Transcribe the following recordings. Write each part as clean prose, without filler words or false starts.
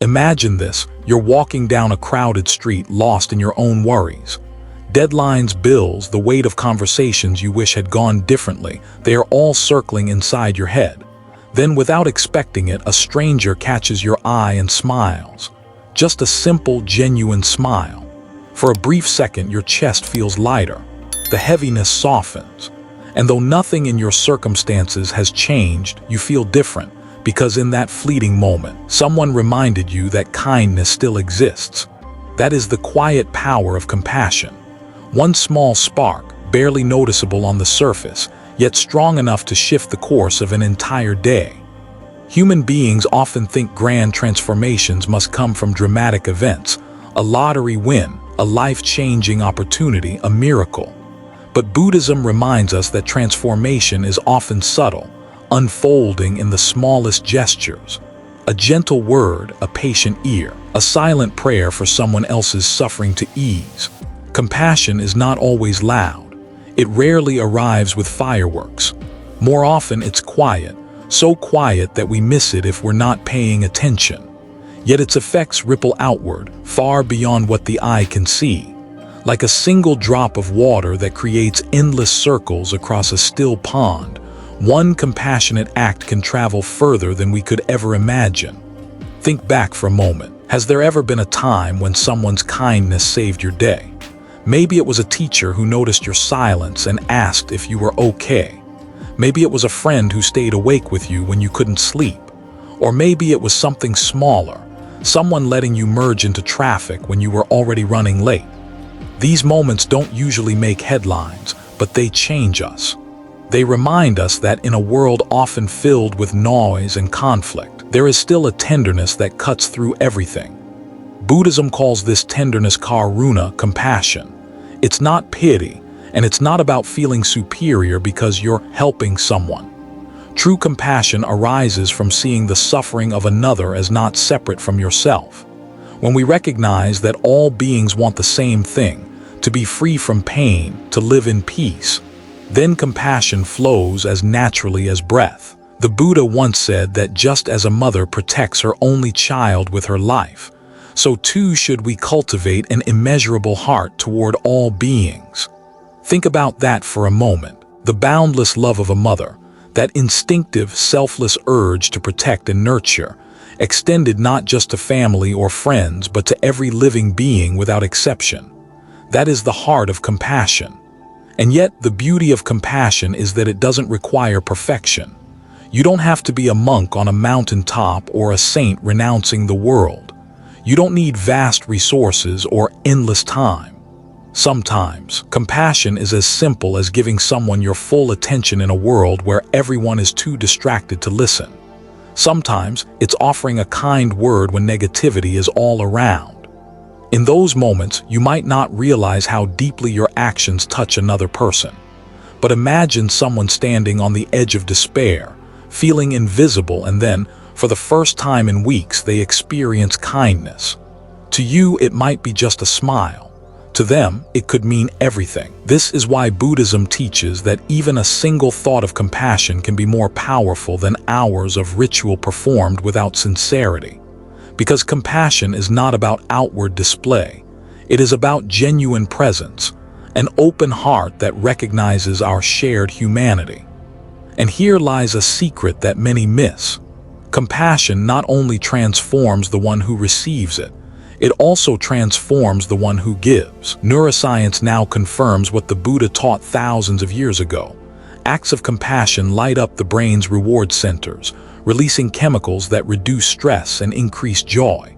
Imagine this: you're walking down a crowded street lost in your own worries. Deadlines, bills, the weight of conversations you wish had gone differently, they are all circling inside your head. Then, without expecting it, a stranger catches your eye and smiles. Just a simple, genuine smile. For a brief second, your chest feels lighter. The heaviness softens. And though nothing in your circumstances has changed, you feel different, because in that fleeting moment, someone reminded you that kindness still exists. That is the quiet power of compassion. One small spark, barely noticeable on the surface, yet strong enough to shift the course of an entire day. Human beings often think grand transformations must come from dramatic events, a lottery win, a life-changing opportunity, a miracle. But Buddhism reminds us that transformation is often subtle, unfolding in the smallest gestures. A gentle word, a patient ear, a silent prayer for someone else's suffering to ease. Compassion is not always loud. It rarely arrives with fireworks. More often it's quiet, so quiet that we miss it if we're not paying attention. Yet its effects ripple outward, far beyond what the eye can see. Like a single drop of water that creates endless circles across a still pond, one compassionate act can travel further than we could ever imagine. Think back for a moment. Has there ever been a time when someone's kindness saved your day? Maybe it was a teacher who noticed your silence and asked if you were okay. Maybe it was a friend who stayed awake with you when you couldn't sleep. Or maybe it was something smaller, someone letting you merge into traffic when you were already running late. These moments don't usually make headlines, but they change us. They remind us that in a world often filled with noise and conflict, there is still a tenderness that cuts through everything. Buddhism calls this tenderness karuna, compassion. It's not pity, and it's not about feeling superior because you're helping someone. True compassion arises from seeing the suffering of another as not separate from yourself. When we recognize that all beings want the same thing, to be free from pain, to live in peace, then compassion flows as naturally as breath. The Buddha once said that just as a mother protects her only child with her life, so too should we cultivate an immeasurable heart toward all beings. Think about that for a moment. The boundless love of a mother, that instinctive, selfless urge to protect and nurture, extended not just to family or friends, but to every living being without exception. That is the heart of compassion. And yet, the beauty of compassion is that it doesn't require perfection. You don't have to be a monk on a mountaintop or a saint renouncing the world. You don't need vast resources or endless time. Sometimes, compassion is as simple as giving someone your full attention in a world where everyone is too distracted to listen. Sometimes, it's offering a kind word when negativity is all around. In those moments, you might not realize how deeply your actions touch another person. But imagine someone standing on the edge of despair, feeling invisible, and then, for the first time in weeks, they experience kindness. To you, it might be just a smile. To them, it could mean everything. This is why Buddhism teaches that even a single thought of compassion can be more powerful than hours of ritual performed without sincerity. Because compassion is not about outward display. It is about genuine presence, an open heart that recognizes our shared humanity. And here lies a secret that many miss. Compassion not only transforms the one who receives it, it also transforms the one who gives. Neuroscience now confirms what the Buddha taught thousands of years ago. Acts of compassion light up the brain's reward centers, releasing chemicals that reduce stress and increase joy.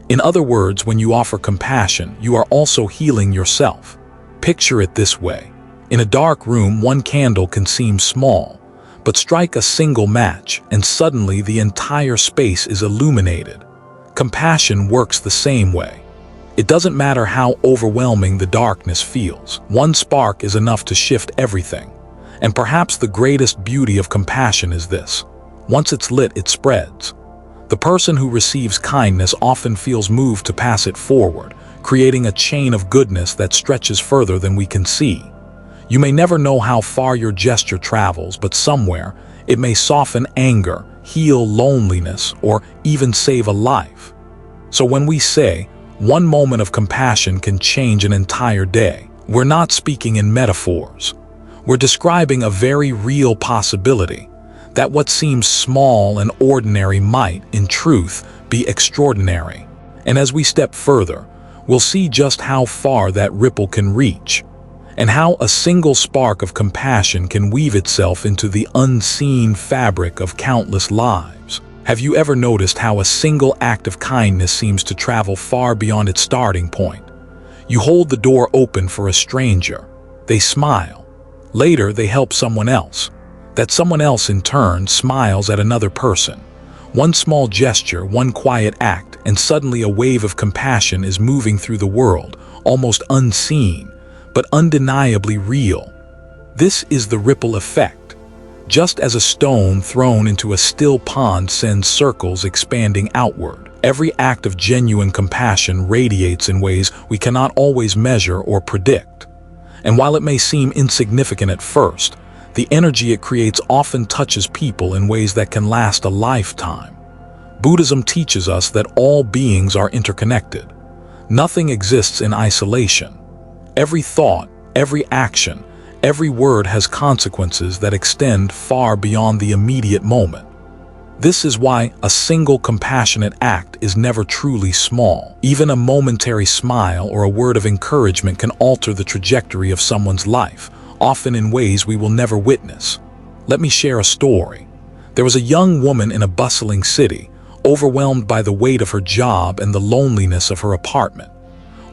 In other words, when you offer compassion, you are also healing yourself. Picture it this way. In a dark room, one candle can seem small, but strike a single match, and suddenly the entire space is illuminated. Compassion works the same way. It doesn't matter how overwhelming the darkness feels. One spark is enough to shift everything. And perhaps the greatest beauty of compassion is this. Once it's lit, it spreads. The person who receives kindness often feels moved to pass it forward, creating a chain of goodness that stretches further than we can see. You may never know how far your gesture travels, but somewhere, it may soften anger, heal loneliness, or even save a life. So when we say, one moment of compassion can change an entire day, we're not speaking in metaphors. We're describing a very real possibility that what seems small and ordinary might, in truth, be extraordinary. And as we step further, we'll see just how far that ripple can reach, and how a single spark of compassion can weave itself into the unseen fabric of countless lives. Have you ever noticed how a single act of kindness seems to travel far beyond its starting point? You hold the door open for a stranger. They smile. Later, they help someone else. That someone else, in turn, smiles at another person. One small gesture, one quiet act, and suddenly a wave of compassion is moving through the world, almost unseen, but undeniably real. This is the ripple effect. Just as a stone thrown into a still pond sends circles expanding outward, every act of genuine compassion radiates in ways we cannot always measure or predict. And while it may seem insignificant at first, the energy it creates often touches people in ways that can last a lifetime. Buddhism teaches us that all beings are interconnected. Nothing exists in isolation. Every thought, every action, every word has consequences that extend far beyond the immediate moment. This is why a single compassionate act is never truly small. Even a momentary smile or a word of encouragement can alter the trajectory of someone's life, often in ways we will never witness. Let me share a story. There was a young woman in a bustling city, overwhelmed by the weight of her job and the loneliness of her apartment.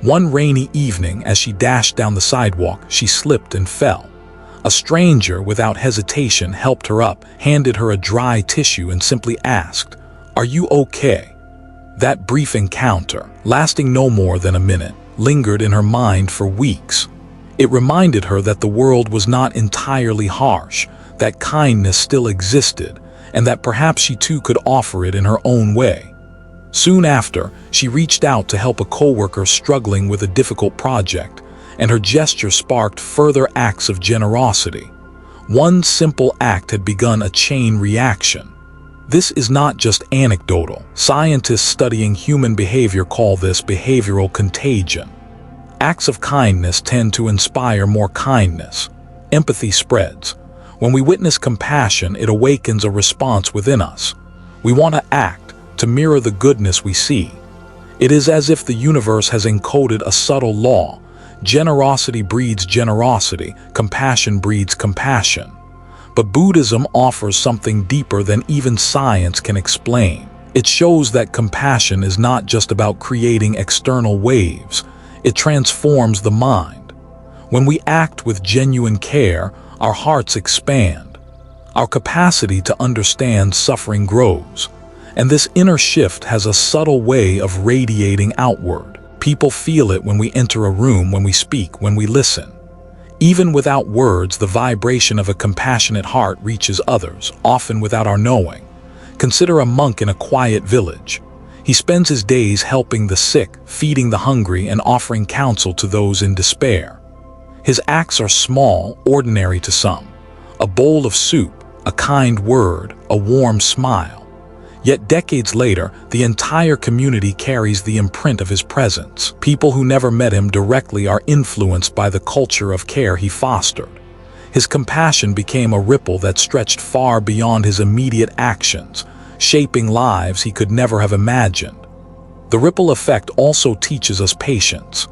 One rainy evening, as she dashed down the sidewalk, she slipped and fell. A stranger, without hesitation, helped her up, handed her a dry tissue, and simply asked, "Are you okay?" That brief encounter, lasting no more than a minute, lingered in her mind for weeks. It reminded her that the world was not entirely harsh, that kindness still existed, and that perhaps she too could offer it in her own way. Soon after, she reached out to help a coworker struggling with a difficult project, and her gesture sparked further acts of generosity. One simple act had begun a chain reaction. This is not just anecdotal. Scientists studying human behavior call this behavioral contagion. Acts of kindness tend to inspire more kindness. Empathy spreads. When we witness compassion, it awakens a response within us. We want to act, to mirror the goodness we see. It is as if the universe has encoded a subtle law. Generosity breeds generosity, compassion breeds compassion. But Buddhism offers something deeper than even science can explain. It shows that compassion is not just about creating external waves. It transforms the mind. When we act with genuine care, our hearts expand. Our capacity to understand suffering grows. And this inner shift has a subtle way of radiating outward. People feel it when we enter a room, when we speak, when we listen. Even without words, the vibration of a compassionate heart reaches others, often without our knowing. Consider a monk in a quiet village. He spends his days helping the sick, feeding the hungry, and offering counsel to those in despair. His acts are small, ordinary to some. A bowl of soup, a kind word, a warm smile. Yet decades later, the entire community carries the imprint of his presence. People who never met him directly are influenced by the culture of care he fostered. His compassion became a ripple that stretched far beyond his immediate actions, shaping lives he could never have imagined. The ripple effect also teaches us patience.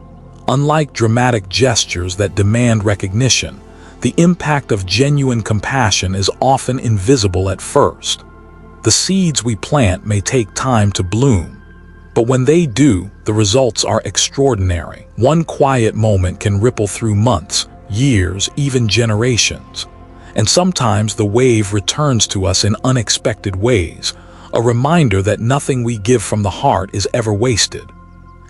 Unlike dramatic gestures that demand recognition, the impact of genuine compassion is often invisible at first. The seeds we plant may take time to bloom, but when they do, the results are extraordinary. One quiet moment can ripple through months, years, even generations. And sometimes the wave returns to us in unexpected ways, a reminder that nothing we give from the heart is ever wasted.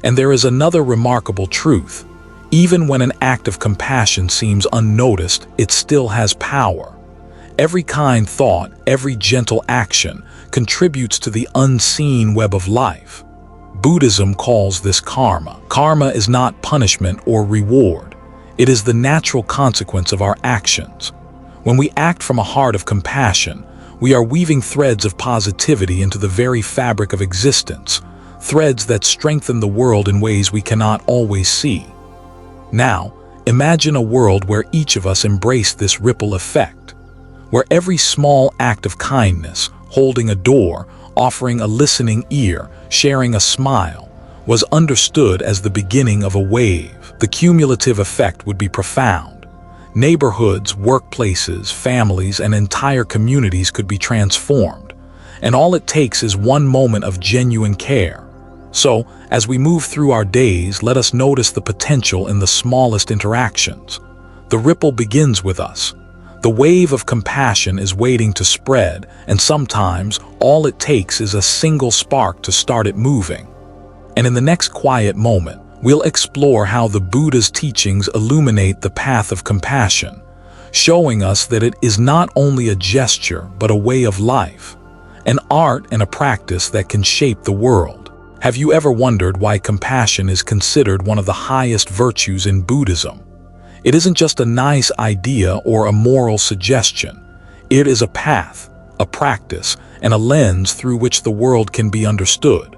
And there is another remarkable truth. Even when an act of compassion seems unnoticed, it still has power. Every kind thought, every gentle action contributes to the unseen web of life. Buddhism calls this karma. Karma is not punishment or reward. It is the natural consequence of our actions. When we act from a heart of compassion, we are weaving threads of positivity into the very fabric of existence. threads that strengthen the world in ways we cannot always see. Now, imagine a world where each of us embraced this ripple effect, where every small act of kindness, holding a door, offering a listening ear, sharing a smile, was understood as the beginning of a wave. The cumulative effect would be profound. Neighborhoods, workplaces, families, and entire communities could be transformed, and all it takes is one moment of genuine care. So, as we move through our days, let us notice the potential in the smallest interactions. The ripple begins with us. The wave of compassion is waiting to spread, and sometimes all it takes is a single spark to start it moving. And in the next quiet moment, we'll explore how the Buddha's teachings illuminate the path of compassion, showing us that it is not only a gesture but a way of life, an art and a practice that can shape the world. Have you ever wondered why compassion is considered one of the highest virtues in Buddhism? It isn't just a nice idea or a moral suggestion. It is a path, a practice, and a lens through which the world can be understood.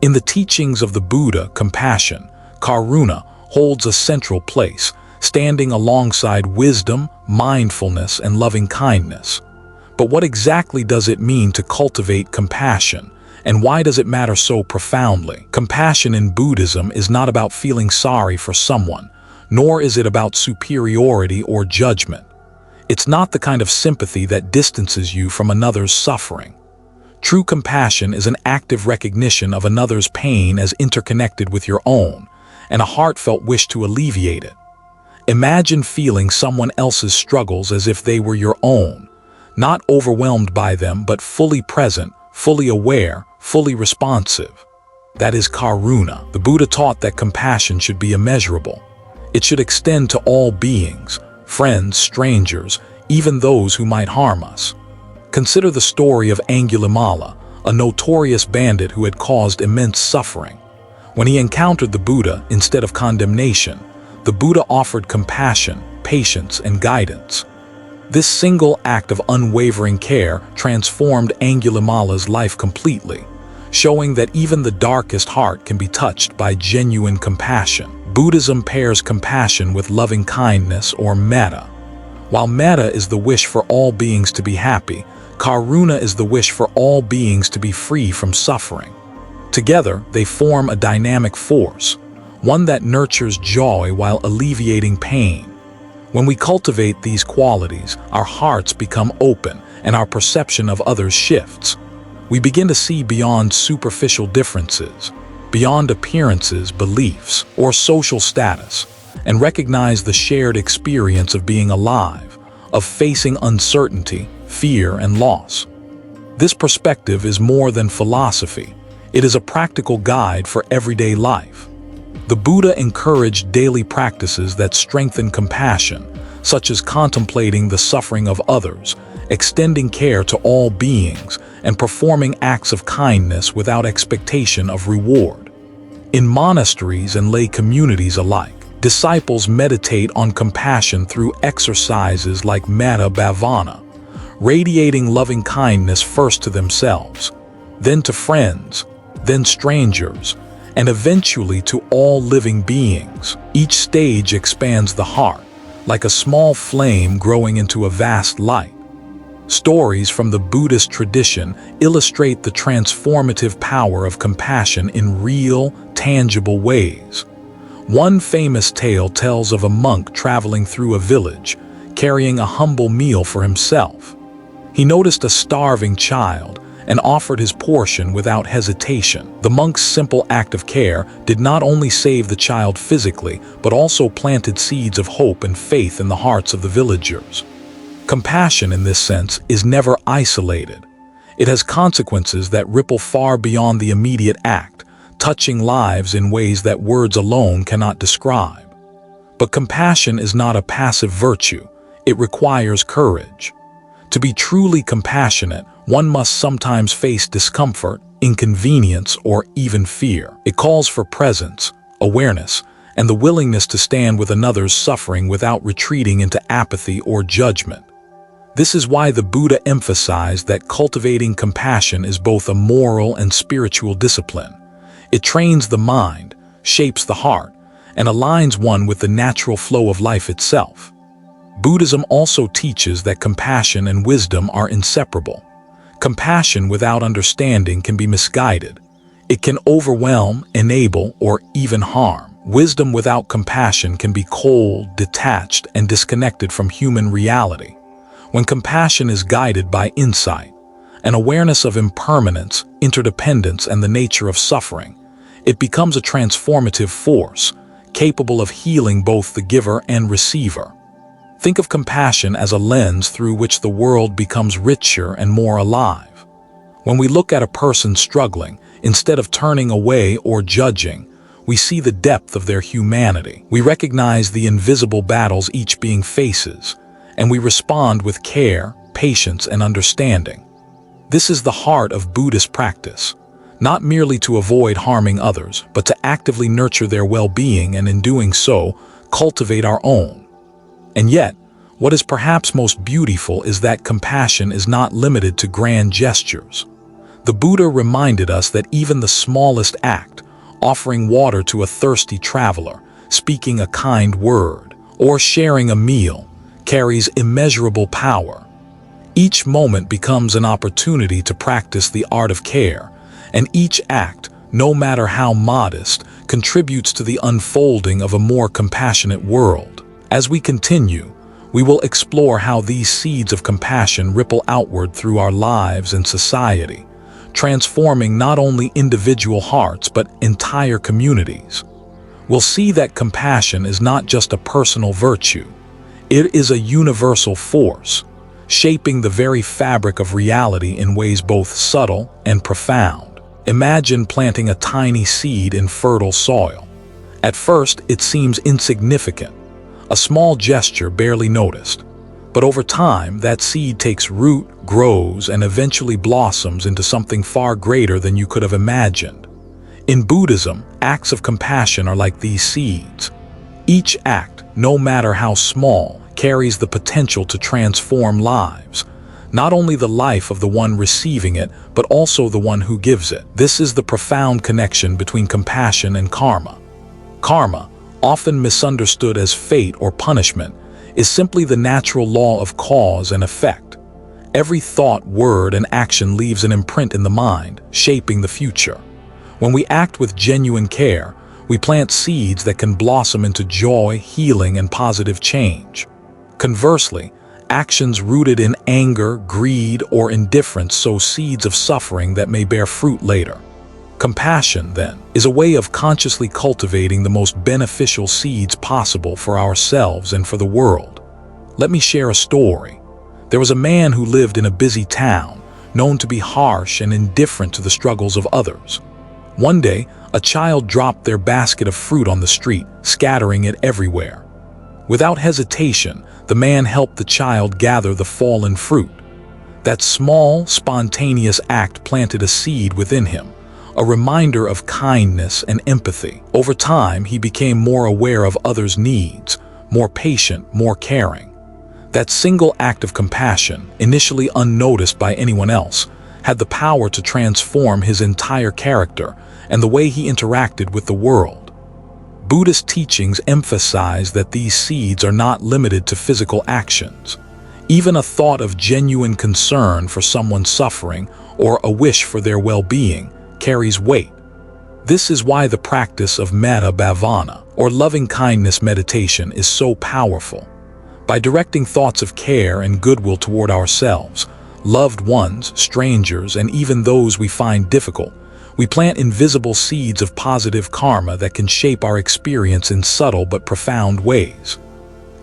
In the teachings of the Buddha, compassion, karuna, holds a central place, standing alongside wisdom, mindfulness, and loving kindness. But what exactly does it mean to cultivate compassion, and why does it matter so profoundly? Compassion in Buddhism is not about feeling sorry for someone, nor is it about superiority or judgment. It's not the kind of sympathy that distances you from another's suffering. True compassion is an active recognition of another's pain as interconnected with your own, and a heartfelt wish to alleviate it. Imagine feeling someone else's struggles as if they were your own, not overwhelmed by them but fully present, fully aware, fully responsive. That is karuna. The Buddha taught that compassion should be immeasurable. It should extend to all beings, friends, strangers, even those who might harm us. Consider the story of Angulimala, a notorious bandit who had caused immense suffering. When he encountered the Buddha, instead of condemnation, the Buddha offered compassion, patience, and guidance. This single act of unwavering care transformed Angulimala's life completely, showing that even the darkest heart can be touched by genuine compassion. Buddhism pairs compassion with loving kindness or metta. While metta is the wish for all beings to be happy, karuna is the wish for all beings to be free from suffering. Together, they form a dynamic force, one that nurtures joy while alleviating pain. When we cultivate these qualities, our hearts become open and our perception of others shifts. We begin to see beyond superficial differences, beyond appearances, beliefs, or social status, and recognize the shared experience of being alive, of facing uncertainty, fear, and loss. This perspective is more than philosophy. It is a practical guide for everyday life. The Buddha encouraged daily practices that strengthen compassion, such as contemplating the suffering of others, extending care to all beings, and performing acts of kindness without expectation of reward. In monasteries and lay communities alike, disciples meditate on compassion through exercises like metta bhavana, radiating loving kindness first to themselves, then to friends, then strangers, and eventually to all living beings. Each stage expands the heart, like a small flame growing into a vast light. Stories from the Buddhist tradition illustrate the transformative power of compassion in real, tangible ways. One famous tale tells of a monk traveling through a village, carrying a humble meal for himself. He noticed a starving child and offered his portion without hesitation. The monk's simple act of care did not only save the child physically, but also planted seeds of hope and faith in the hearts of the villagers. Compassion, in this sense, is never isolated. It has consequences that ripple far beyond the immediate act, touching lives in ways that words alone cannot describe. But compassion is not a passive virtue. It requires courage. To be truly compassionate, one must sometimes face discomfort, inconvenience, or even fear. It calls for presence, awareness, and the willingness to stand with another's suffering without retreating into apathy or judgment. This is why the Buddha emphasized that cultivating compassion is both a moral and spiritual discipline. It trains the mind, shapes the heart, and aligns one with the natural flow of life itself. Buddhism also teaches that compassion and wisdom are inseparable. Compassion without understanding can be misguided. It can overwhelm, enable, or even harm. Wisdom without compassion can be cold, detached, and disconnected from human reality. When compassion is guided by insight, an awareness of impermanence, interdependence, and the nature of suffering, it becomes a transformative force, capable of healing both the giver and receiver. Think of compassion as a lens through which the world becomes richer and more alive. When we look at a person struggling, instead of turning away or judging, we see the depth of their humanity. We recognize the invisible battles each being faces, and we respond with care, patience, and understanding. This is the heart of Buddhist practice, not merely to avoid harming others, but to actively nurture their well-being and in doing so, cultivate our own. And yet, what is perhaps most beautiful is that compassion is not limited to grand gestures. The Buddha reminded us that even the smallest act, offering water to a thirsty traveler, speaking a kind word, or sharing a meal, carries immeasurable power. Each moment becomes an opportunity to practice the art of care, and each act, no matter how modest, contributes to the unfolding of a more compassionate world. As we continue, we will explore how these seeds of compassion ripple outward through our lives and society, transforming not only individual hearts but entire communities. We'll see that compassion is not just a personal virtue. It is a universal force, shaping the very fabric of reality in ways both subtle and profound. Imagine planting a tiny seed in fertile soil. At first, it seems insignificant, a small gesture barely noticed. But over time, that seed takes root, grows, and eventually blossoms into something far greater than you could have imagined. In Buddhism, acts of compassion are like these seeds. Each act, no matter how small, carries the potential to transform lives. Not only the life of the one receiving it, but also the one who gives it. This is the profound connection between compassion and karma. Karma, often misunderstood as fate or punishment, is simply the natural law of cause and effect. Every thought, word, and action leaves an imprint in the mind, shaping the future. When we act with genuine care, we plant seeds that can blossom into joy, healing, and positive change. Conversely, actions rooted in anger, greed, or indifference sow seeds of suffering that may bear fruit later. Compassion, then, is a way of consciously cultivating the most beneficial seeds possible for ourselves and for the world. Let me share a story. There was a man who lived in a busy town, known to be harsh and indifferent to the struggles of others. One day, a child dropped their basket of fruit on the street, scattering it everywhere. Without hesitation, the man helped the child gather the fallen fruit. That small, spontaneous act planted a seed within him, a reminder of kindness and empathy. Over time, he became more aware of others' needs, more patient, more caring. That single act of compassion, initially unnoticed by anyone else, had the power to transform his entire character and the way he interacted with the world. Buddhist teachings emphasize that these seeds are not limited to physical actions. Even a thought of genuine concern for someone suffering or a wish for their well-being carries weight. This is why the practice of metta bhavana, or loving-kindness meditation, is so powerful. By directing thoughts of care and goodwill toward ourselves, loved ones, strangers, and even those we find difficult, we plant invisible seeds of positive karma that can shape our experience in subtle but profound ways.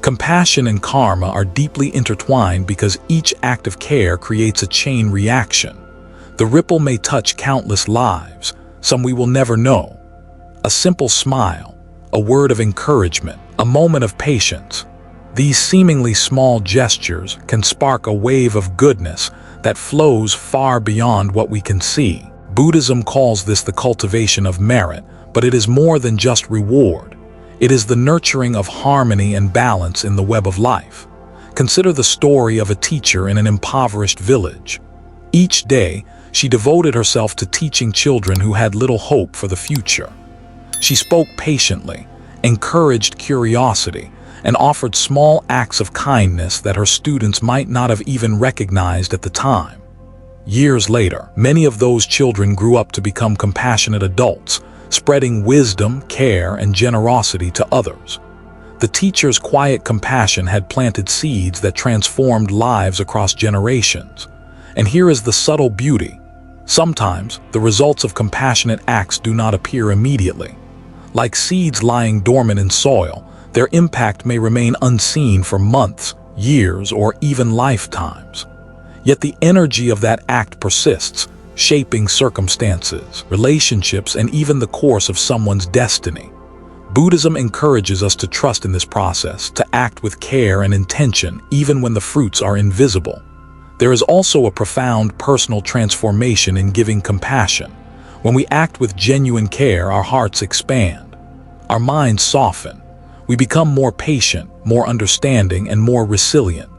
Compassion and karma are deeply intertwined because each act of care creates a chain reaction. The ripple may touch countless lives, some we will never know. A simple smile, a word of encouragement, a moment of patience. These seemingly small gestures can spark a wave of goodness that flows far beyond what we can see. Buddhism calls this the cultivation of merit, but it is more than just reward. It is the nurturing of harmony and balance in the web of life. Consider the story of a teacher in an impoverished village. Each day, She devoted herself to teaching children who had little hope for the future. She spoke patiently, encouraged curiosity, and offered small acts of kindness that her students might not have even recognized at the time. Years later, many of those children grew up to become compassionate adults, spreading wisdom, care, and generosity to others. The teacher's quiet compassion had planted seeds that transformed lives across generations. And here is the subtle beauty. Sometimes, the results of compassionate acts do not appear immediately. Like seeds lying dormant in soil, their impact may remain unseen for months, years, or even lifetimes. Yet the energy of that act persists, shaping circumstances, relationships, and even the course of someone's destiny. Buddhism encourages us to trust in this process, to act with care and intention even when the fruits are invisible. There is also a profound personal transformation in giving compassion. When we act with genuine care, our hearts expand. Our minds soften. We become more patient, more understanding, and more resilient.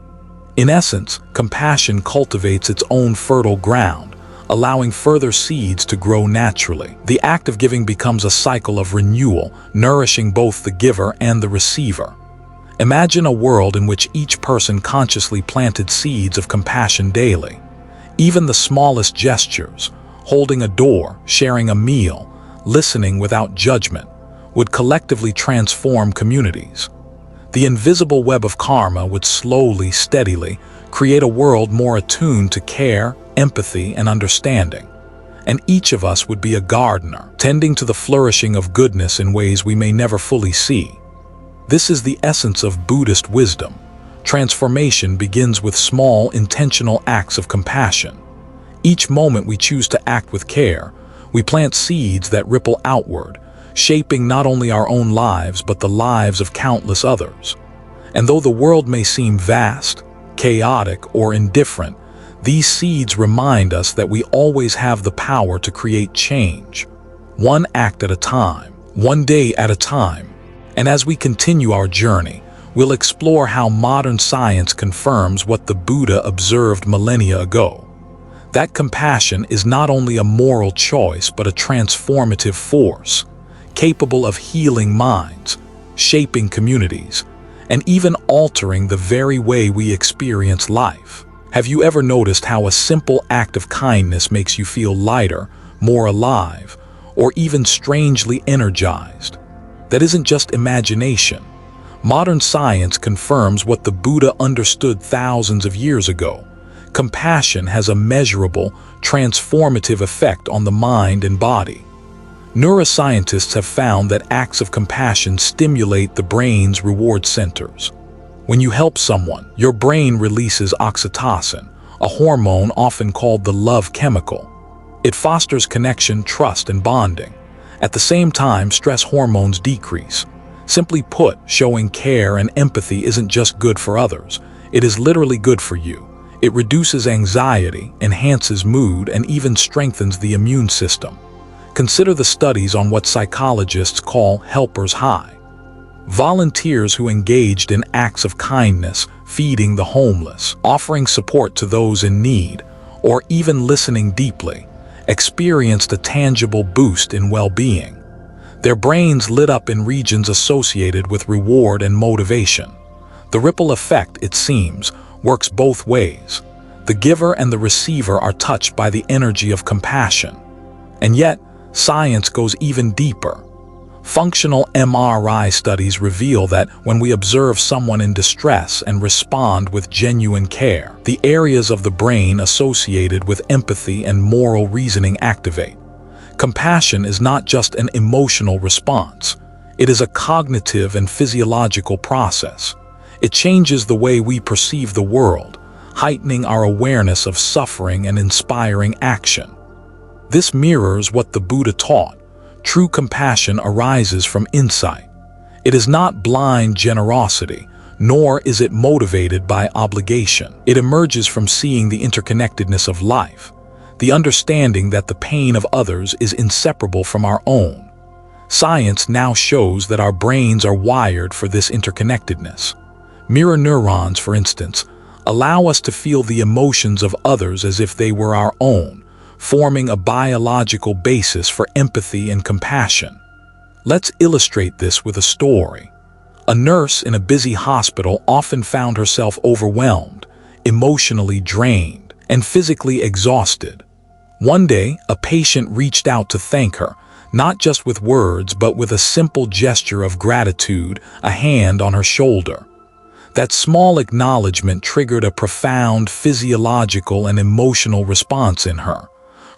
In essence, compassion cultivates its own fertile ground, allowing further seeds to grow naturally. The act of giving becomes a cycle of renewal, nourishing both the giver and the receiver. Imagine a world in which each person consciously planted seeds of compassion daily. Even the smallest gestures, holding a door, sharing a meal, listening without judgment, would collectively transform communities. The invisible web of karma would slowly, steadily, create a world more attuned to care, empathy, and understanding. And each of us would be a gardener, tending to the flourishing of goodness in ways we may never fully see. This is the essence of Buddhist wisdom. Transformation begins with small, intentional acts of compassion. Each moment we choose to act with care, we plant seeds that ripple outward, shaping not only our own lives but the lives of countless others. And though the world may seem vast, chaotic, or indifferent, these seeds remind us that we always have the power to create change, one act at a time, one day at a time. And as we continue our journey, we'll explore how modern science confirms what the Buddha observed millennia ago. That compassion is not only a moral choice but a transformative force, capable of healing minds, shaping communities, and even altering the very way we experience life. Have you ever noticed how a simple act of kindness makes you feel lighter, more alive, or even strangely energized? That isn't just imagination. Modern science confirms what the Buddha understood thousands of years ago. Compassion has a measurable, transformative effect on the mind and body. Neuroscientists have found that acts of compassion stimulate the brain's reward centers. When you help someone, your brain releases oxytocin, a hormone often called the love chemical. It fosters connection, trust, and bonding. At the same time, stress hormones decrease. Simply put, showing care and empathy isn't just good for others, it is literally good for you. It reduces anxiety, enhances mood, and even strengthens the immune system. Consider the studies on what psychologists call helper's high. Volunteers who engaged in acts of kindness, feeding the homeless, offering support to those in need, or even listening deeply, experienced a tangible boost in well-being. Their brains lit up in regions associated with reward and motivation. The ripple effect, it seems, works both ways. The giver and the receiver are touched by the energy of compassion. And yet, science goes even deeper. Functional MRI studies reveal that when we observe someone in distress and respond with genuine care, the areas of the brain associated with empathy and moral reasoning activate. Compassion is not just an emotional response. It is a cognitive and physiological process. It changes the way we perceive the world, heightening our awareness of suffering and inspiring action. This mirrors what the Buddha taught. True compassion arises from insight. It is not blind generosity, nor is it motivated by obligation. It emerges from seeing the interconnectedness of life, the understanding that the pain of others is inseparable from our own. Science now shows that our brains are wired for this interconnectedness. Mirror neurons, for instance, allow us to feel the emotions of others as if they were our own, forming a biological basis for empathy and compassion. Let's illustrate this with a story. A nurse in a busy hospital often found herself overwhelmed, emotionally drained, and physically exhausted. One day, a patient reached out to thank her, not just with words but with a simple gesture of gratitude, a hand on her shoulder. That small acknowledgement triggered a profound physiological and emotional response in her.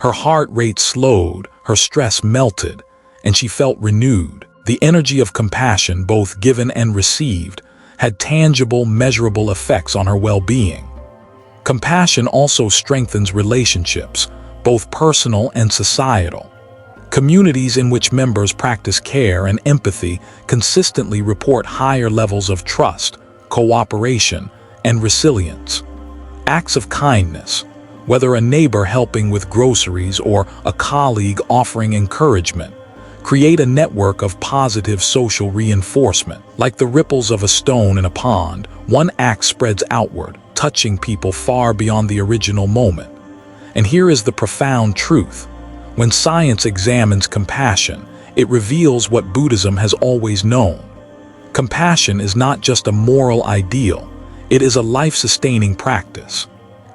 Her heart rate slowed, her stress melted, and she felt renewed. The energy of compassion, both given and received, had tangible, measurable effects on her well-being. Compassion also strengthens relationships, both personal and societal. Communities in which members practice care and empathy consistently report higher levels of trust, cooperation, and resilience. Acts of kindness, whether a neighbor helping with groceries or a colleague offering encouragement, create a network of positive social reinforcement. Like the ripples of a stone in a pond, one act spreads outward, touching people far beyond the original moment. And here is the profound truth. When science examines compassion, it reveals what Buddhism has always known. Compassion is not just a moral ideal, it is a life-sustaining practice.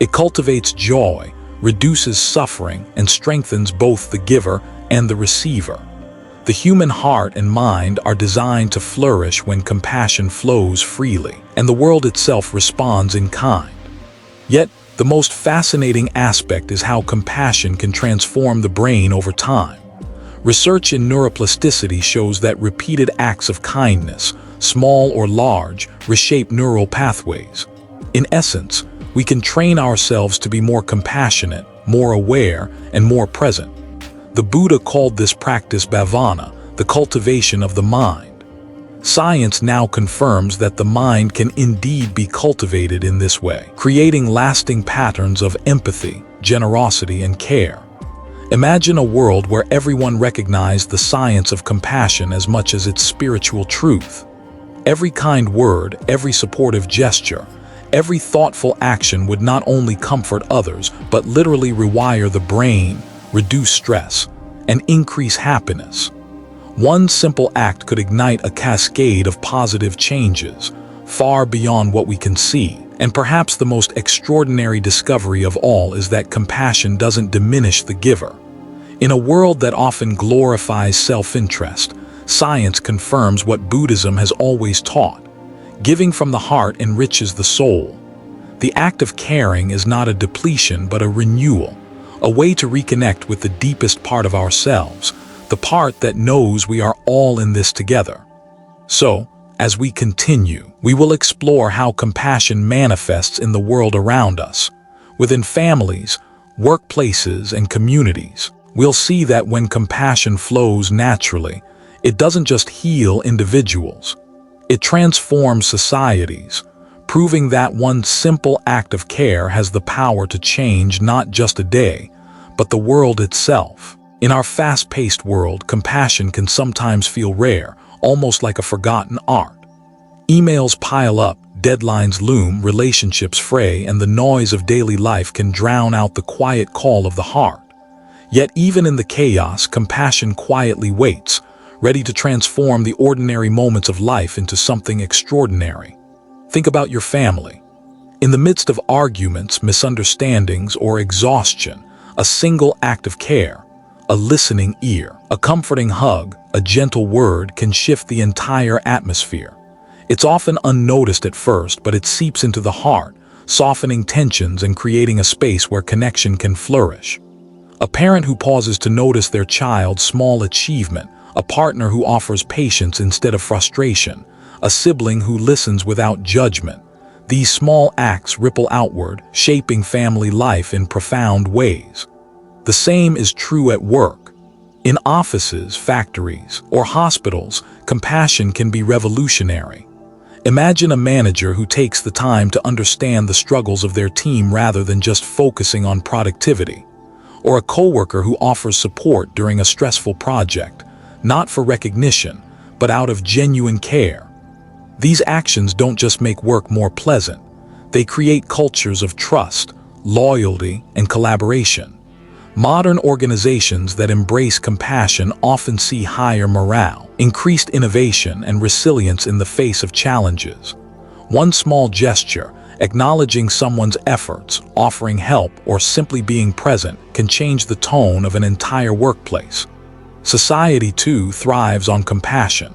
It cultivates joy, reduces suffering, and strengthens both the giver and the receiver. The human heart and mind are designed to flourish when compassion flows freely, and the world itself responds in kind. Yet, the most fascinating aspect is how compassion can transform the brain over time. Research in neuroplasticity shows that repeated acts of kindness, small or large, reshape neural pathways. In essence, we can train ourselves to be more compassionate, more aware, and more present. The Buddha called this practice bhavana, the cultivation of the mind. Science now confirms that the mind can indeed be cultivated in this way, creating lasting patterns of empathy, generosity, and care. Imagine a world where everyone recognized the science of compassion as much as its spiritual truth. Every kind word, every supportive gesture, every thoughtful action would not only comfort others, but literally rewire the brain, reduce stress, and increase happiness. One simple act could ignite a cascade of positive changes, far beyond what we can see. And perhaps the most extraordinary discovery of all is that compassion doesn't diminish the giver. In a world that often glorifies self-interest, science confirms what Buddhism has always taught. Giving from the heart enriches the soul. The act of caring is not a depletion but a renewal, a way to reconnect with the deepest part of ourselves, the part that knows we are all in this together. So, as we continue, we will explore how compassion manifests in the world around us, within families, workplaces, and communities. We'll see that when compassion flows naturally, it doesn't just heal individuals, it transforms societies, proving that one simple act of care has the power to change not just a day, but the world itself. In our fast-paced world, compassion can sometimes feel rare, almost like a forgotten art. Emails pile up, deadlines loom, relationships fray, and the noise of daily life can drown out the quiet call of the heart. Yet even in the chaos, compassion quietly waits, ready to transform the ordinary moments of life into something extraordinary. Think about your family. In the midst of arguments, misunderstandings, or exhaustion, a single act of care, a listening ear, a comforting hug, a gentle word can shift the entire atmosphere. It's often unnoticed at first, but it seeps into the heart, softening tensions and creating a space where connection can flourish. A parent who pauses to notice their child's small achievement, a partner who offers patience instead of frustration, a sibling who listens without judgment. These small acts ripple outward, shaping family life in profound ways. The same is true at work. In offices, factories, or hospitals, compassion can be revolutionary. Imagine a manager who takes the time to understand the struggles of their team rather than just focusing on productivity, or a coworker who offers support during a stressful project, not for recognition, but out of genuine care. These actions don't just make work more pleasant, they create cultures of trust, loyalty, and collaboration. Modern organizations that embrace compassion often see higher morale, increased innovation, and resilience in the face of challenges. One small gesture, acknowledging someone's efforts, offering help, or simply being present, can change the tone of an entire workplace. Society, too, thrives on compassion.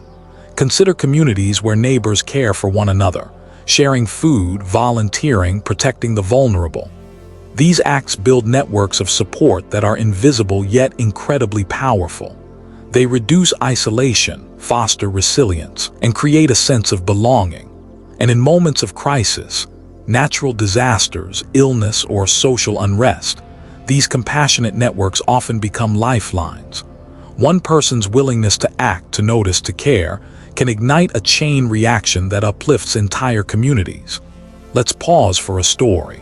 Consider communities where neighbors care for one another, sharing food, volunteering, protecting the vulnerable. These acts build networks of support that are invisible yet incredibly powerful. They reduce isolation, foster resilience, and create a sense of belonging. And in moments of crisis, natural disasters, illness, or social unrest, these compassionate networks often become lifelines. One person's willingness to act, to notice, to care, can ignite a chain reaction that uplifts entire communities. Let's pause for a story.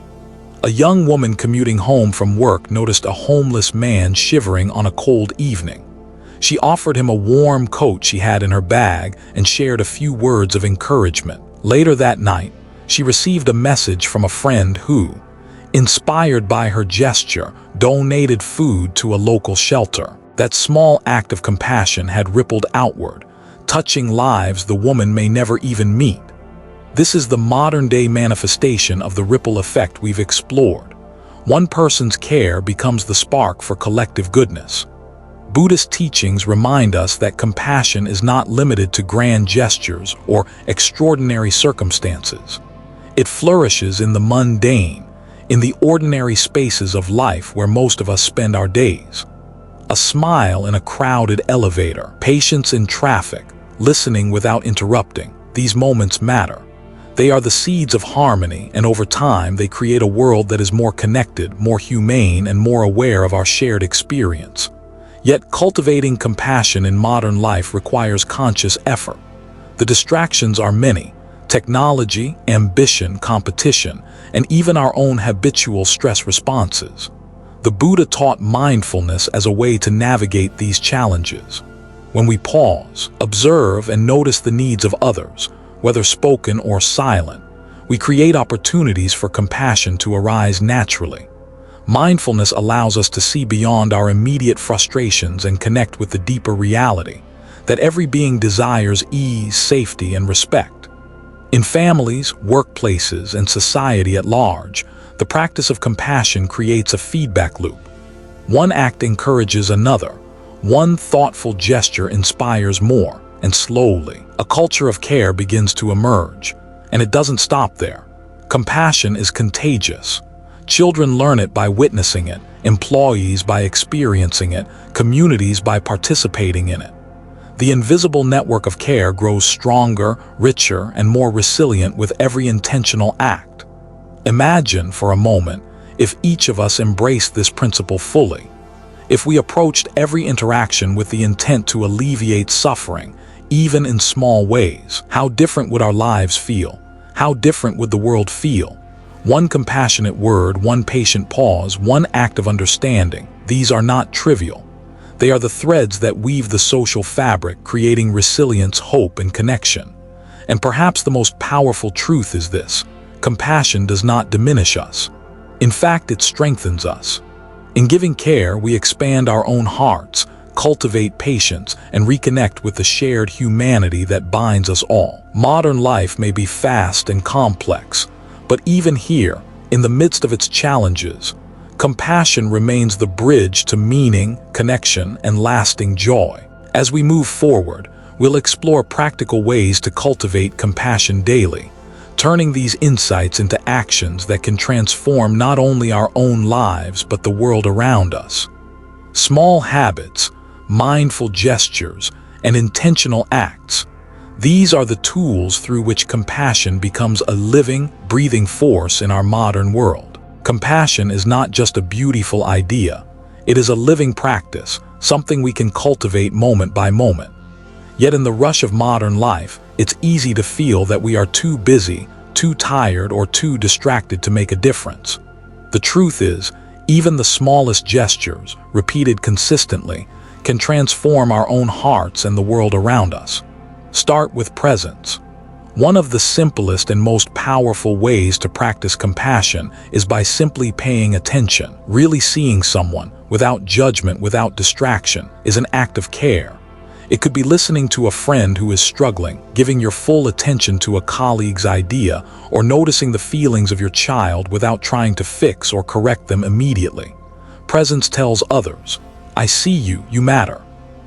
A young woman commuting home from work noticed a homeless man shivering on a cold evening. She offered him a warm coat she had in her bag and shared a few words of encouragement. Later that night, she received a message from a friend who, inspired by her gesture, donated food to a local shelter. That small act of compassion had rippled outward, touching lives the woman may never even meet. This is the modern-day manifestation of the ripple effect we've explored. One person's care becomes the spark for collective goodness. Buddhist teachings remind us that compassion is not limited to grand gestures or extraordinary circumstances. It flourishes in the mundane, in the ordinary spaces of life where most of us spend our days. A smile in a crowded elevator, patience in traffic, listening without interrupting. These moments matter. They are the seeds of harmony, and over time they create a world that is more connected, more humane, and more aware of our shared experience. Yet cultivating compassion in modern life requires conscious effort. The distractions are many: technology, ambition, competition, and even our own habitual stress responses. The Buddha taught mindfulness as a way to navigate these challenges. When we pause, observe, and notice the needs of others, whether spoken or silent, we create opportunities for compassion to arise naturally. Mindfulness allows us to see beyond our immediate frustrations and connect with the deeper reality that every being desires ease, safety, and respect. In families, workplaces, and society at large, the practice of compassion creates a feedback loop. One act encourages another. One thoughtful gesture inspires more, and slowly, a culture of care begins to emerge. And it doesn't stop there. Compassion is contagious. Children learn it by witnessing it, employees by experiencing it, communities by participating in it. The invisible network of care grows stronger, richer, and more resilient with every intentional act. Imagine for a moment if each of us embraced this principle fully. If we approached every interaction with the intent to alleviate suffering, even in small ways, how different would our lives feel? How different would the world feel? One compassionate word, one patient pause, one act of understanding. These are not trivial. They are the threads that weave the social fabric, creating resilience, hope, and connection. And perhaps the most powerful truth is this: compassion does not diminish us. In fact, it strengthens us. In giving care, we expand our own hearts, cultivate patience, and reconnect with the shared humanity that binds us all. Modern life may be fast and complex, but even here, in the midst of its challenges, compassion remains the bridge to meaning, connection, and lasting joy. As we move forward, we'll explore practical ways to cultivate compassion daily, turning these insights into actions that can transform not only our own lives but the world around us. Small habits, mindful gestures, and intentional acts. These are the tools through which compassion becomes a living, breathing force in our modern world. Compassion is not just a beautiful idea. It is a living practice, something we can cultivate moment by moment. Yet in the rush of modern life, it's easy to feel that we are too busy, too tired, or too distracted to make a difference. The truth is, even the smallest gestures, repeated consistently, can transform our own hearts and the world around us. Start with presence. One of the simplest and most powerful ways to practice compassion is by simply paying attention, really seeing someone without judgment, without distraction, is an act of care. It could be listening to a friend who is struggling, giving your full attention to a colleague's idea, or noticing the feelings of your child without trying to fix or correct them immediately. Presence tells others, "I see you, you matter."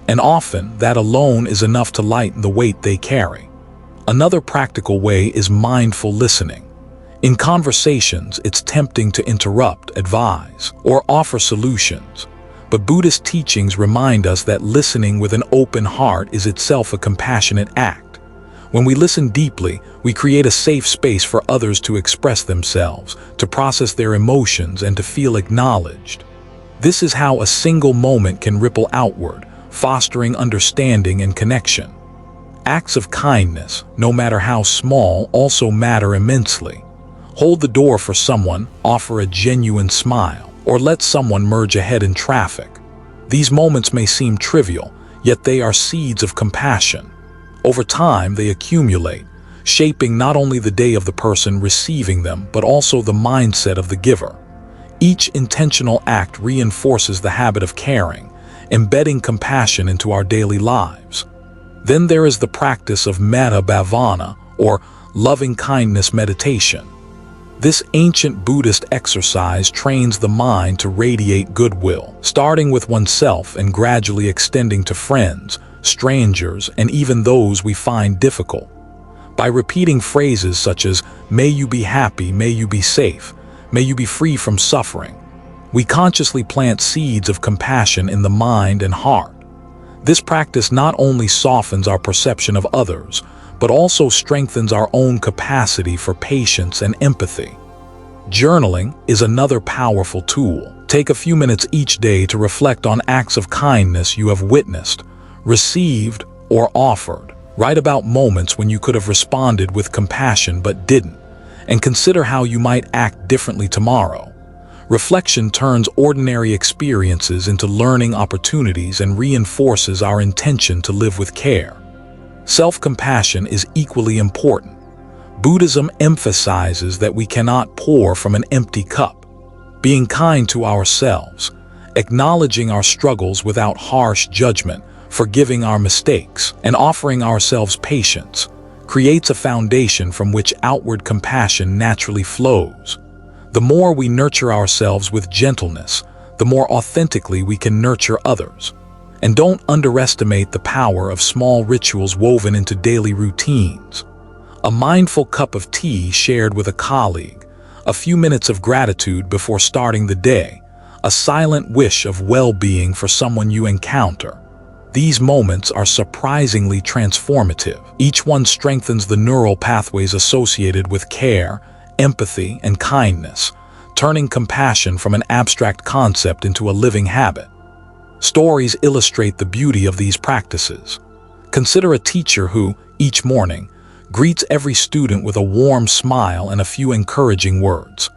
And often, that alone is enough to lighten the weight they carry. Another practical way is mindful listening. In conversations, it's tempting to interrupt, advise, or offer solutions. But Buddhist teachings remind us that listening with an open heart is itself a compassionate act. When we listen deeply, we create a safe space for others to express themselves, to process their emotions, and to feel acknowledged. This is how a single moment can ripple outward, fostering understanding and connection. Acts of kindness, no matter how small, also matter immensely. Hold the door for someone, offer a genuine smile, or let someone merge ahead in traffic. These moments may seem trivial, yet they are seeds of compassion. Over time, they accumulate, shaping not only the day of the person receiving them, but also the mindset of the giver. Each intentional act reinforces the habit of caring, embedding compassion into our daily lives. Then there is the practice of metta bhavana, or loving-kindness meditation. This ancient Buddhist exercise trains the mind to radiate goodwill, starting with oneself and gradually extending to friends, strangers, and even those we find difficult. By repeating phrases such as, "May you be happy, may you be safe, may you be free from suffering," we consciously plant seeds of compassion in the mind and heart. This practice not only softens our perception of others, but also strengthens our own capacity for patience and empathy. Journaling is another powerful tool. Take a few minutes each day to reflect on acts of kindness you have witnessed, received, or offered. Write about moments when you could have responded with compassion but didn't, and consider how you might act differently tomorrow. Reflection turns ordinary experiences into learning opportunities and reinforces our intention to live with care. Self-compassion is equally important. Buddhism emphasizes that we cannot pour from an empty cup. Being kind to ourselves, acknowledging our struggles without harsh judgment, forgiving our mistakes, and offering ourselves patience, creates a foundation from which outward compassion naturally flows. The more we nurture ourselves with gentleness, the more authentically we can nurture others. And don't underestimate the power of small rituals woven into daily routines. A mindful cup of tea shared with a colleague, a few minutes of gratitude before starting the day, a silent wish of well-being for someone you encounter. These moments are surprisingly transformative. Each one strengthens the neural pathways associated with care, empathy, and kindness, turning compassion from an abstract concept into a living habit. Stories illustrate the beauty of these practices. Consider a teacher who, each morning, greets every student with a warm smile and a few encouraging words.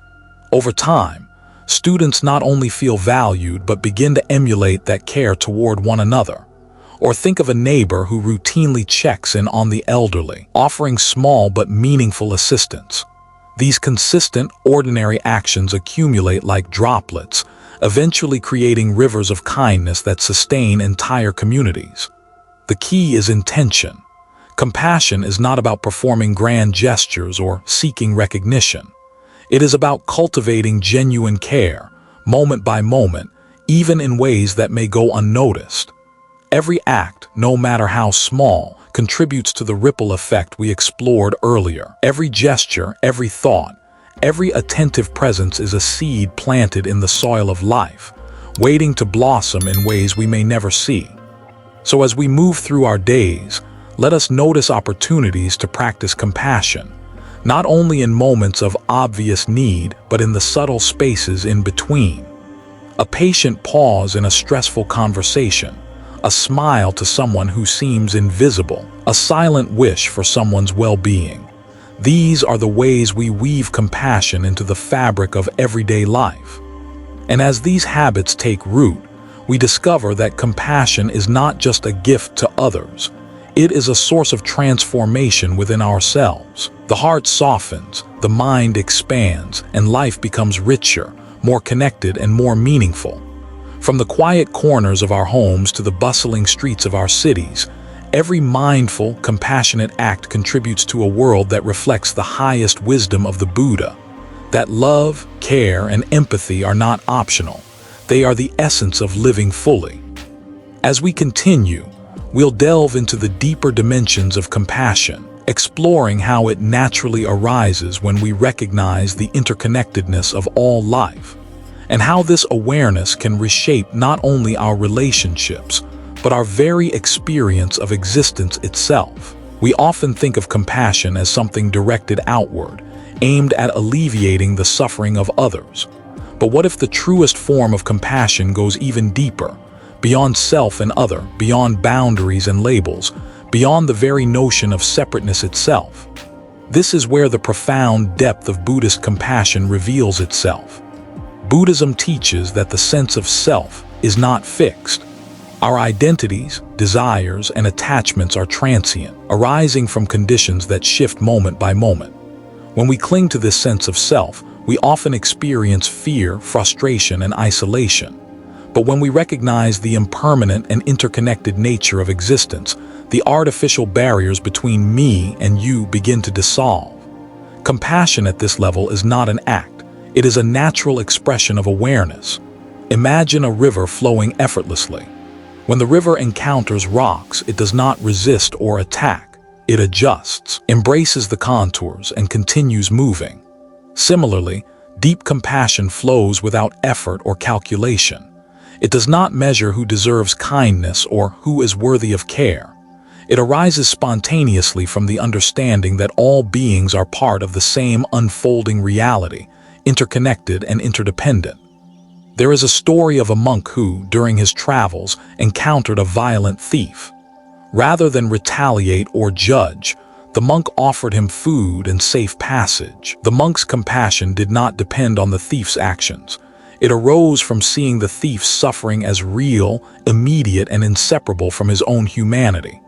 Over time, students not only feel valued but begin to emulate that care toward one another. Or think of a neighbor who routinely checks in on the elderly, offering small but meaningful assistance. These consistent, ordinary actions accumulate like droplets, eventually creating rivers of kindness that sustain entire communities. The key is intention. Compassion is not about performing grand gestures or seeking recognition. It is about cultivating genuine care, moment by moment, even in ways that may go unnoticed. Every act, no matter how small, contributes to the ripple effect we explored earlier. Every gesture, every thought, every attentive presence is a seed planted in the soil of life, waiting to blossom in ways we may never see. So as we move through our days, let us notice opportunities to practice compassion, not only in moments of obvious need, but in the subtle spaces in between. A patient pause in a stressful conversation, a smile to someone who seems invisible, a silent wish for someone's well-being. These are the ways we weave compassion into the fabric of everyday life. And as these habits take root, we discover that compassion is not just a gift to others. It is a source of transformation within ourselves. The heart softens, the mind expands, and life becomes richer, more connected, and more meaningful. From the quiet corners of our homes to the bustling streets of our cities, every mindful, compassionate act contributes to a world that reflects the highest wisdom of the Buddha, that love, care, and empathy are not optional. They are the essence of living fully. As we continue, we'll delve into the deeper dimensions of compassion, exploring how it naturally arises when we recognize the interconnectedness of all life, and how this awareness can reshape not only our relationships, but our very experience of existence itself. We often think of compassion as something directed outward, aimed at alleviating the suffering of others. But what if the truest form of compassion goes even deeper, beyond self and other, beyond boundaries and labels, beyond the very notion of separateness itself? This is where the profound depth of Buddhist compassion reveals itself. Buddhism teaches that the sense of self is not fixed. Our identities, desires, and attachments are transient, arising from conditions that shift moment by moment. When we cling to this sense of self, we often experience fear, frustration, and isolation. But when we recognize the impermanent and interconnected nature of existence, the artificial barriers between me and you begin to dissolve. Compassion at this level is not an act. It is a natural expression of awareness. Imagine a river flowing effortlessly. When the river encounters rocks, it does not resist or attack. It adjusts, embraces the contours, and continues moving. Similarly, deep compassion flows without effort or calculation. It does not measure who deserves kindness or who is worthy of care. It arises spontaneously from the understanding that all beings are part of the same unfolding reality, interconnected and interdependent. There is a story of a monk who, during his travels, encountered a violent thief. Rather than retaliate or judge, the monk offered him food and safe passage. The monk's compassion did not depend on the thief's actions. It arose from seeing the thief's suffering as real, immediate, and inseparable from his own humanity.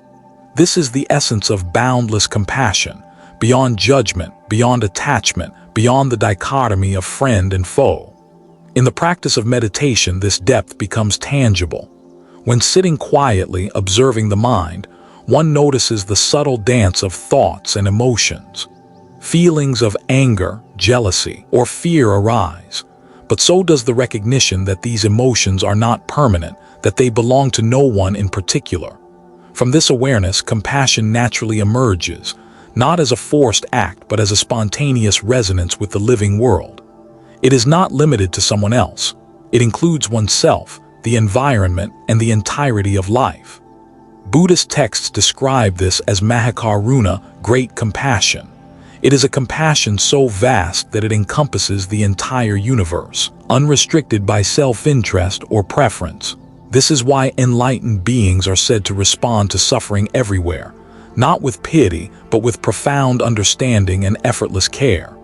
This is the essence of boundless compassion, beyond judgment, beyond attachment, beyond the dichotomy of friend and foe. In the practice of meditation, this depth becomes tangible. When sitting quietly, observing the mind, one notices the subtle dance of thoughts and emotions. Feelings of anger, jealousy, or fear arise, but so does the recognition that these emotions are not permanent, that they belong to no one in particular. From this awareness, compassion naturally emerges, not as a forced act, but as a spontaneous resonance with the living world. It is not limited to someone else. It includes oneself, the environment, and the entirety of life. Buddhist texts describe this as Mahakaruna, great compassion. It is a compassion so vast that it encompasses the entire universe, unrestricted by self-interest or preference. This is why enlightened beings are said to respond to suffering everywhere, not with pity, but with profound understanding and effortless care.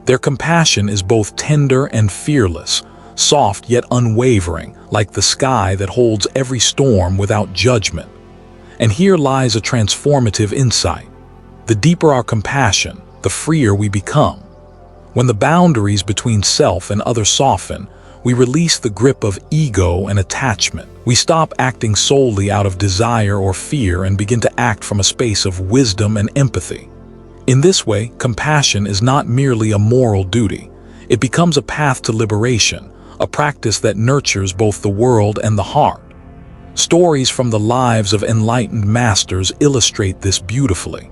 Their compassion is both tender and fearless, soft yet unwavering, like the sky that holds every storm without judgment. And here lies a transformative insight. The deeper our compassion, the freer we become. When the boundaries between self and other soften, we release the grip of ego and attachment. We stop acting solely out of desire or fear and begin to act from a space of wisdom and empathy. In this way, compassion is not merely a moral duty. It becomes a path to liberation, a practice that nurtures both the world and the heart. Stories from the lives of enlightened masters illustrate this beautifully.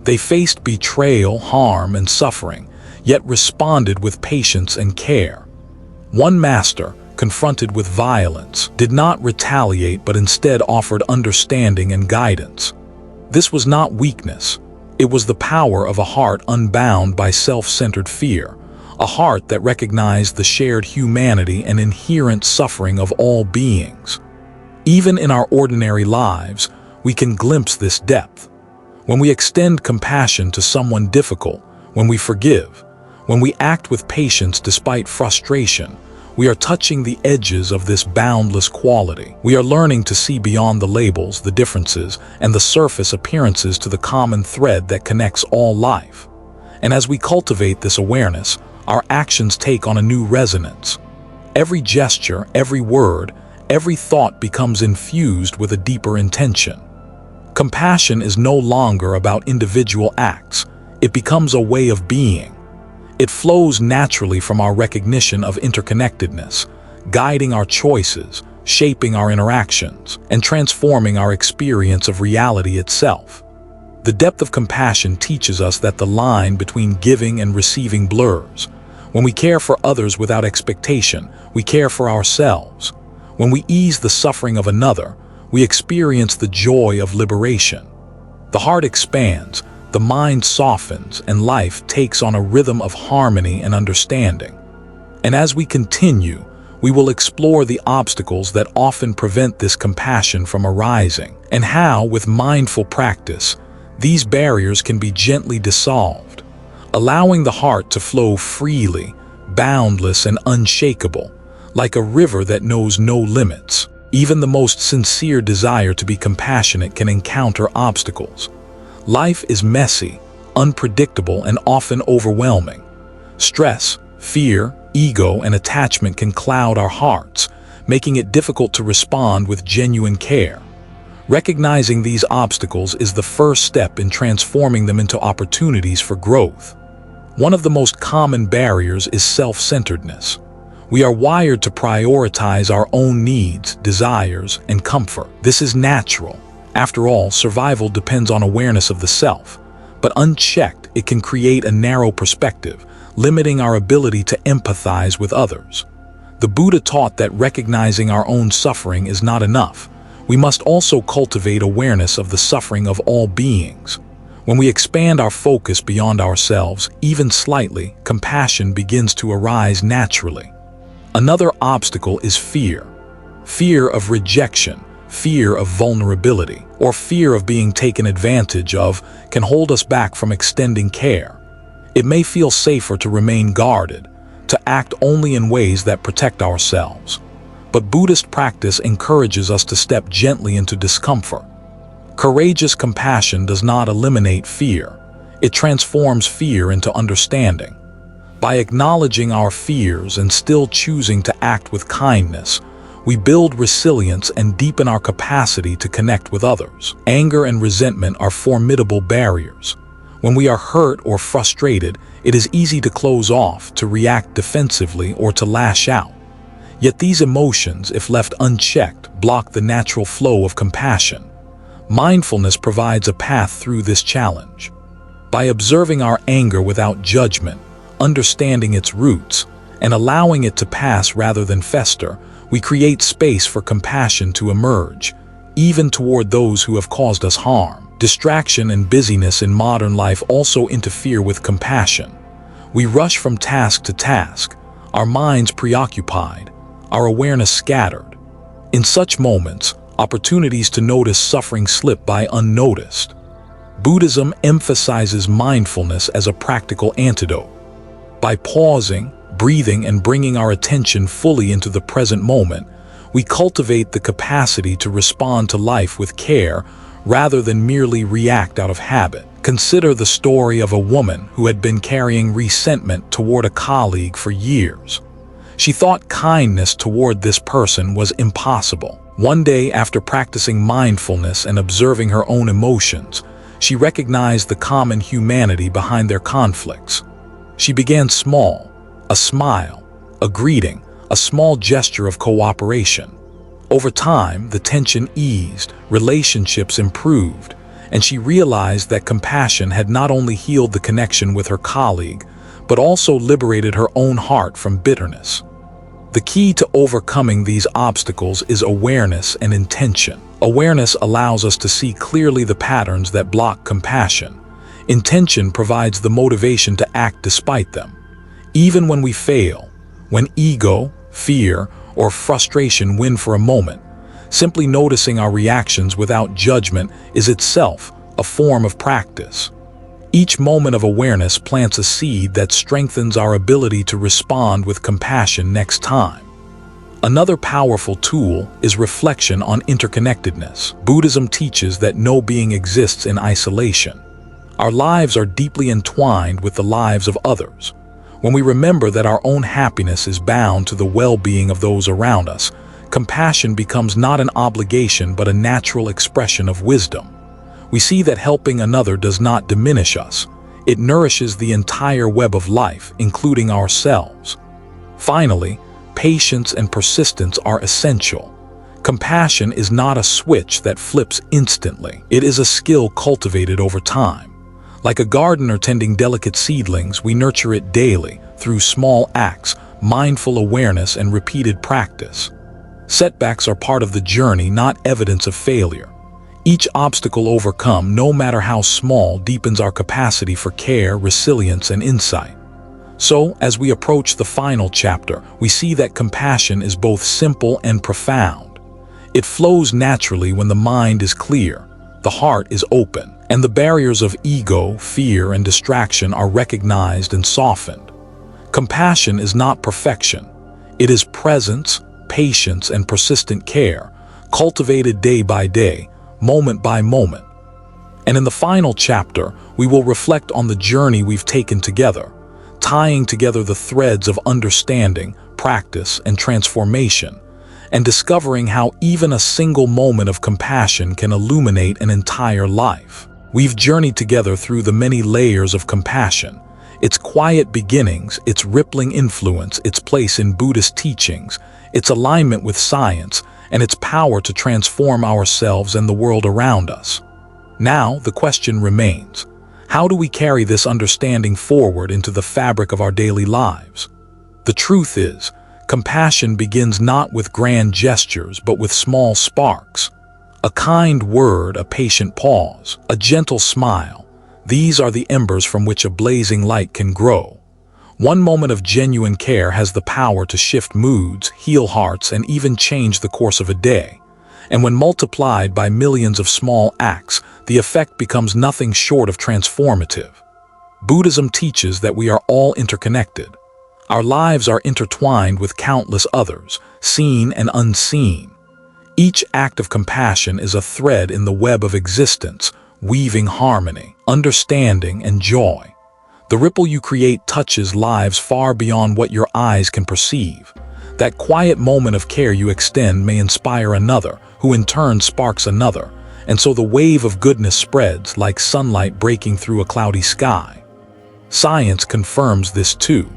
They faced betrayal, harm, and suffering, yet responded with patience and care. One master, confronted with violence, did not retaliate but instead offered understanding and guidance. This was not weakness. It was the power of a heart unbound by self-centered fear, a heart that recognized the shared humanity and inherent suffering of all beings. Even in our ordinary lives, we can glimpse this depth. When we extend compassion to someone difficult, when we forgive, when we act with patience despite frustration, we are touching the edges of this boundless quality. We are learning to see beyond the labels, the differences, and the surface appearances to the common thread that connects all life. And as we cultivate this awareness, our actions take on a new resonance. Every gesture, every word, every thought becomes infused with a deeper intention. Compassion is no longer about individual acts. It becomes a way of being. It flows naturally from our recognition of interconnectedness, guiding our choices, shaping our interactions, and transforming our experience of reality itself. The depth of compassion teaches us that the line between giving and receiving blurs. When we care for others without expectation, we care for ourselves. When we ease the suffering of another, we experience the joy of liberation. The heart expands, the mind softens, and life takes on a rhythm of harmony and understanding. And as we continue, we will explore the obstacles that often prevent this compassion from arising, and how, with mindful practice, these barriers can be gently dissolved, allowing the heart to flow freely, boundless and unshakable, like a river that knows no limits. Even the most sincere desire to be compassionate can encounter obstacles. Life is messy, unpredictable, and often overwhelming. Stress, fear, ego, and attachment can cloud our hearts, making it difficult to respond with genuine care. Recognizing these obstacles is the first step in transforming them into opportunities for growth. One of the most common barriers is self-centeredness. We are wired to prioritize our own needs, desires, and comfort. This is natural. After all, survival depends on awareness of the self. But unchecked, it can create a narrow perspective, limiting our ability to empathize with others. The Buddha taught that recognizing our own suffering is not enough. We must also cultivate awareness of the suffering of all beings. When we expand our focus beyond ourselves, even slightly, compassion begins to arise naturally. Another obstacle is fear. Fear of rejection, fear of vulnerability, or fear of being taken advantage of can hold us back from extending care. It may feel safer to remain guarded, to act only in ways that protect ourselves. But Buddhist practice encourages us to step gently into discomfort. Courageous compassion does not eliminate fear. It transforms fear into understanding. By acknowledging our fears and still choosing to act with kindness, we build resilience and deepen our capacity to connect with others. Anger and resentment are formidable barriers. When we are hurt or frustrated, it is easy to close off, to react defensively, or to lash out. Yet these emotions, if left unchecked, block the natural flow of compassion. Mindfulness provides a path through this challenge. By observing our anger without judgment, understanding its roots, and allowing it to pass rather than fester, we create space for compassion to emerge, even toward those who have caused us harm. Distraction and busyness in modern life also interfere with compassion. We rush from task to task, our minds preoccupied, our awareness scattered. In such moments, opportunities to notice suffering slip by unnoticed. Buddhism emphasizes mindfulness as a practical antidote. By pausing, breathing, and bringing our attention fully into the present moment, we cultivate the capacity to respond to life with care rather than merely react out of habit. Consider the story of a woman who had been carrying resentment toward a colleague for years. She thought kindness toward this person was impossible. One day, after practicing mindfulness and observing her own emotions, she recognized the common humanity behind their conflicts. She began small, a smile, a greeting, a small gesture of cooperation. Over time, the tension eased, relationships improved, and she realized that compassion had not only healed the connection with her colleague, but also liberated her own heart from bitterness. The key to overcoming these obstacles is awareness and intention. Awareness allows us to see clearly the patterns that block compassion. Intention provides the motivation to act despite them. Even when we fail, when ego, fear, or frustration win for a moment, simply noticing our reactions without judgment is itself a form of practice. Each moment of awareness plants a seed that strengthens our ability to respond with compassion next time. Another powerful tool is reflection on interconnectedness. Buddhism teaches that no being exists in isolation. Our lives are deeply entwined with the lives of others. When we remember that our own happiness is bound to the well-being of those around us, compassion becomes not an obligation but a natural expression of wisdom. We see that helping another does not diminish us. It nourishes the entire web of life, including ourselves. Finally, patience and persistence are essential. Compassion is not a switch that flips instantly. It is a skill cultivated over time. Like a gardener tending delicate seedlings, we nurture it daily through small acts, mindful awareness, and repeated practice. Setbacks are part of the journey, not evidence of failure. Each obstacle overcome, no matter how small, deepens our capacity for care, resilience, and insight. So, as we approach the final chapter, we see that compassion is both simple and profound. It flows naturally when the mind is clear, the heart is open, and the barriers of ego, fear, and distraction are recognized and softened. Compassion is not perfection. It is presence, patience, and persistent care, cultivated day by day, moment by moment. And in the final chapter, we will reflect on the journey we've taken together, tying together the threads of understanding, practice, and transformation, and discovering how even a single moment of compassion can illuminate an entire life. We've journeyed together through the many layers of compassion, its quiet beginnings, its rippling influence, its place in Buddhist teachings, its alignment with science, and its power to transform ourselves and the world around us. Now, the question remains: how do we carry this understanding forward into the fabric of our daily lives? The truth is, compassion begins not with grand gestures but with small sparks. A kind word, a patient pause, a gentle smile. These are the embers from which a blazing light can grow. One moment of genuine care has the power to shift moods, heal hearts, and even change the course of a day. And when multiplied by millions of small acts, the effect becomes nothing short of transformative. Buddhism teaches that we are all interconnected. Our lives are intertwined with countless others, seen and unseen. Each act of compassion is a thread in the web of existence, weaving harmony, understanding, and joy. The ripple you create touches lives far beyond what your eyes can perceive. That quiet moment of care you extend may inspire another, who in turn sparks another, and so the wave of goodness spreads like sunlight breaking through a cloudy sky. Science confirms this too.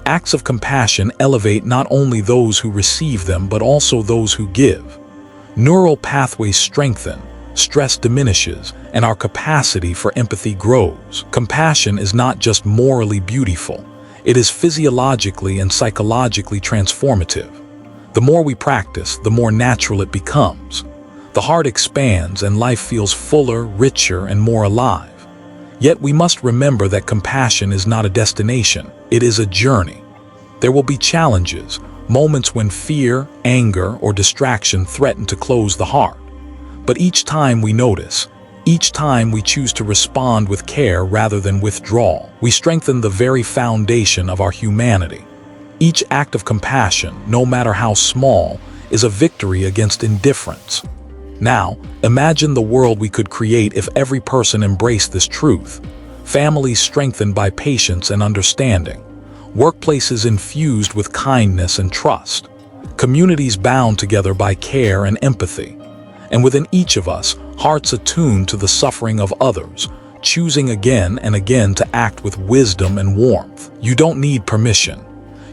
Acts of compassion elevate not only those who receive them but also those who give. Neural pathways strengthen, stress diminishes, and our capacity for empathy grows. Compassion is not just morally beautiful, it is physiologically and psychologically transformative. The more we practice, the more natural it becomes. The heart expands and life feels fuller, richer, and more alive. Yet we must remember that compassion is not a destination, it is a journey. There will be challenges, moments when fear, anger, or distraction threaten to close the heart. But each time we notice, each time we choose to respond with care rather than withdrawal, we strengthen the very foundation of our humanity. Each act of compassion, no matter how small, is a victory against indifference. Now, imagine the world we could create if every person embraced this truth. Families strengthened by patience and understanding. Workplaces infused with kindness and trust. Communities bound together by care and empathy. And within each of us, hearts attuned to the suffering of others, choosing again and again to act with wisdom and warmth. You don't need permission.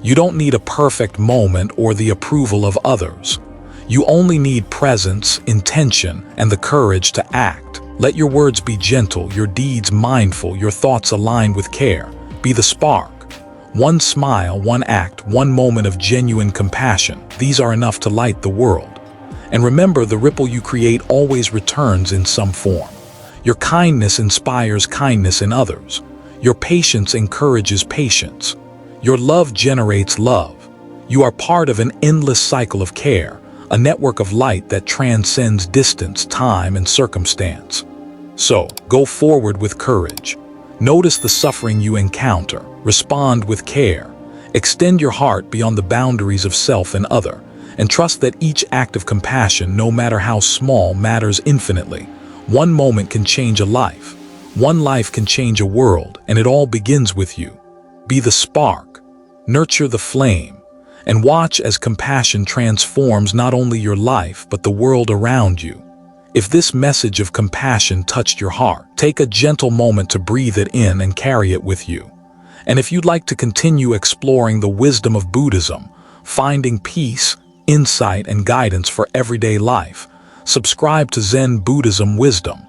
You don't need a perfect moment or the approval of others. You only need presence, intention, and the courage to act. Let your words be gentle, your deeds mindful, your thoughts aligned with care. Be the spark. One smile, one act, one moment of genuine compassion. These are enough to light the world. And remember, the ripple you create always returns in some form. Your kindness inspires kindness in others. Your patience encourages patience. Your love generates love. You are part of an endless cycle of care, a network of light that transcends distance, time, and circumstance. So, go forward with courage. Notice the suffering you encounter. Respond with care. Extend your heart beyond the boundaries of self and other. And trust that each act of compassion, no matter how small, matters infinitely. One moment can change a life. One life can change a world, and it all begins with you. Be the spark. Nurture the flame. and watch as compassion transforms not only your life but the world around you. If this message of compassion touched your heart, take a gentle moment to breathe it in and carry it with you. And if you'd like to continue exploring the wisdom of Buddhism, finding peace, insight, and guidance for everyday life, subscribe to Zen Buddhism Wisdom.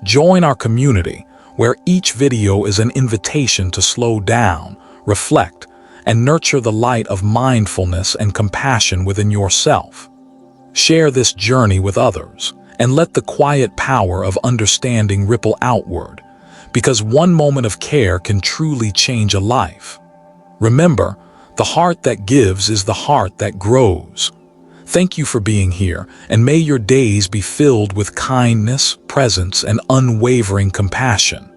Join our community, where each video is an invitation to slow down, reflect, and nurture the light of mindfulness and compassion within yourself. Share this journey with others, and let the quiet power of understanding ripple outward, because one moment of care can truly change a life. Remember, the heart that gives is the heart that grows. Thank you for being here, and may your days be filled with kindness, presence, and unwavering compassion.